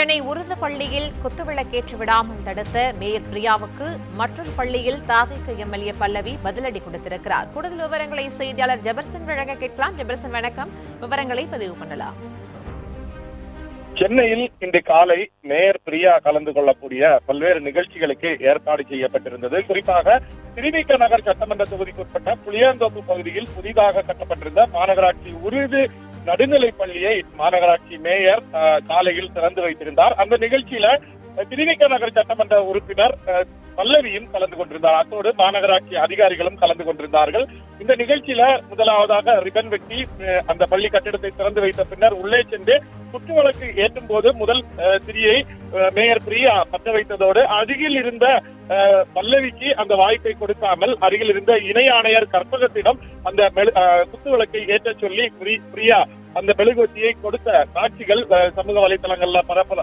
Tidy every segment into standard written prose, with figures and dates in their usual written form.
சென்னை உருது பள்ளியில் குத்துவிளக்கேற்றி விடாமல் தடுத்த மேயர் பிரியாவுக்கு மற்றொரு பள்ளியில் தாவேக எம்எல்ஏ பல்லவி பதிலடி கொடுத்திருக்கிறார். கூடுதல் விவரங்களை செய்தியாளர் ஜெபர்சன் வழங்க கேட்கலாம். ஜெபர்சன், வணக்கம். விவரங்களை பதிவு பண்ணலாம். சென்னையில் இன்று காலை மேயர் பிரியா கலந்து கொள்ளக்கூடிய பல்வேறு நிகழ்ச்சிகளுக்கு ஏற்பாடு செய்யப்பட்டிருந்தது. குறிப்பாக திருவிக நகர் சட்டமன்ற தொகுதிக்குட்பட்ட புளியாந்தோப்பு பகுதியில் புதிதாக கட்டப்பட்டிருந்த மாநகராட்சி உருது நடுநிலைப் பள்ளியை மாநகராட்சி மேயர் காலையில் திறந்து வைத்திருந்தார். அந்த நிகழ்ச்சியில திருவிக நகர் சட்டமன்ற உறுப்பினர் பல்லவியும் கலந்து கொண்டிருந்தார். அத்தோடு மாநகராட்சி அதிகாரிகளும் கலந்து கொண்டிருந்தார்கள். இந்த நிகழ்ச்சியில முதலாவதாக ரிபன் வெட்டி அந்த பள்ளி கட்டிடத்தை திறந்து வைத்த பின்னர் உள்ளே சென்று குற்ற வழக்கு ஏற்றும் போது முதல் திரியை மேயர் பிரியா பற்ற வைத்ததோடு அருகில் இருந்த பல்லவிக்கு அந்த வாய்ப்பை கொடுக்காமல் அருகில் இருந்த இணை ஆணையர் கற்பகத்திடம் அந்த குத்து விளக்கை ஏற்ற சொல்லி பிரியா அந்த மெழுகுவர்த்தியை கொடுத்த காட்சிகள் சமூக வலைதளங்கள்ல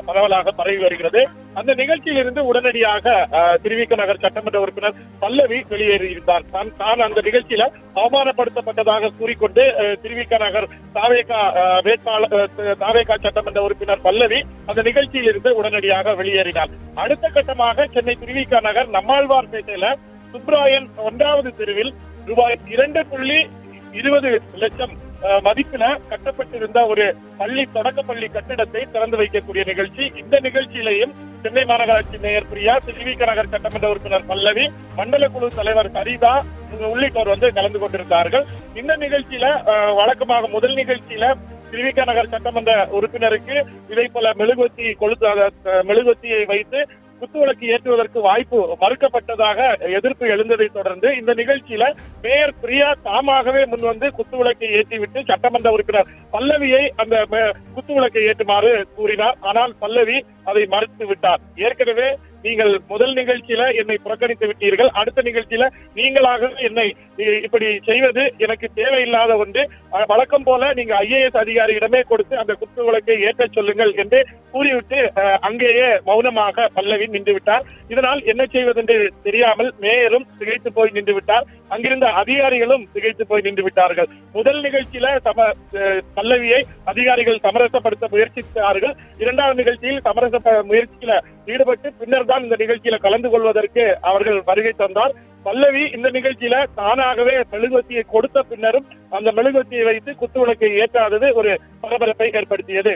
பரவலாக பரவி வருகிறது. அந்த நிகழ்ச்சியில் இருந்து உடனடியாக திருவிக நகர் சட்டமன்ற உறுப்பினர் பல்லவி வெளியேறியிருந்தார். தான் அந்த நிகழ்ச்சியில அவமானப்படுத்தப்பட்டதாக கூறிக்கொண்டு திருவிக நகர் தாவேகா சட்டமன்ற உறுப்பினர் பல்லவி அந்த நிகழ்ச்சியில் இருந்து உடனடியாக வெளியேறினார். அடுத்த கட்டமாக சென்னை திருவிக நகர் நம்மாழ்வார்பேட்டையில சுப்ராயன் 1வது தெருவில் ரூபாய் 2.20 லட்சம் மதிப்பில கட்டப்பட்டிருந்த ஒரு தொடக்க பள்ளி கட்டிடத்தை திறந்து வைக்கக்கூடிய நிகழ்ச்சி. இந்த நிகழ்ச்சியிலையும் சென்னை மாநகராட்சி மேயர் பிரியா, திருவிக நகர் சட்டமன்ற உறுப்பினர் பல்லவி, மண்டல குழு தலைவர் சரிதா உள்ளிட்டோர் கலந்து கொண்டிருந்தார்கள். இந்த நிகழ்ச்சியில வழக்கமாக முதல் நிகழ்ச்சியில திருவிக நகர் சட்டமன்ற உறுப்பினருக்கு இதை போல மெழுகுவத்தியை வைத்து குத்துவிளக்கு ஏற்றுவதற்கு வாய்ப்பு மறுக்கப்பட்டதாக எதிர்ப்பு எழுந்ததை தொடர்ந்து இந்த நிகழ்ச்சியில மேயர் பிரியா தாமாகவே முன்வந்து குத்துவிளக்கை ஏற்றிவிட்டு சட்டமன்ற உறுப்பினர் பல்லவியை அந்த குத்துவிளக்கை ஏற்றுமாறு கூறினார். ஆனால் பல்லவி அதை மறுத்து விட்டார். ஏற்கனவே நீங்கள் முதல் நிகழ்ச்சியில என்னை புறக்கணித்து விட்டீர்கள், அடுத்த நிகழ்ச்சியில நீங்களாக என்னை இப்படி செய்வது எனக்கு தேவையில்லாத ஒன்று, வழக்கம் போல நீங்க IAS அதிகாரியிடமே கொடுத்து அந்த குத்து விளக்கை ஏற்ற சொல்லுங்கள் என்று கூறிவிட்டு அங்கேயே மௌனமாக பல்லவி நின்று விட்டார். இதனால் என்ன செய்வதென்று தெரியாமல் மேயரும் திகைத்து போய் நின்று விட்டார். அங்கிருந்த அதிகாரிகளும் திகைத்து போய் நின்று விட்டார்கள். முதல் நிகழ்ச்சியில பல்லவியை அதிகாரிகள் சமரசப்படுத்த முயற்சித்தார்கள். இரண்டாவது நிகழ்ச்சியில் சமரச முயற்சியில ஈடுபட்டு பின்னர் தான் இந்த நிகழ்ச்சியில கலந்து கொள்வதற்கு அவர்கள் வருகை தந்தார். பல்லவி இந்த நிகழ்ச்சியில தானாகவே மெழுகுவத்தியை கொடுத்த பின்னரும் அந்த மெழுகுவத்தியை வைத்து குத்துவிளக்கை ஏற்றாதது ஒரு பரபரப்பை ஏற்படுத்தியது.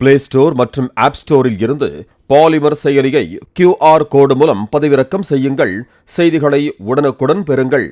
பிளே ஸ்டோர் மற்றும் ஆப் ஸ்டோரில் இருந்து பாலிமர் செயலியை QR கோடு மூலம் பதிவிறக்கம் செய்யுங்கள். செய்திகளை உடனுக்குடன் பெறுங்கள்.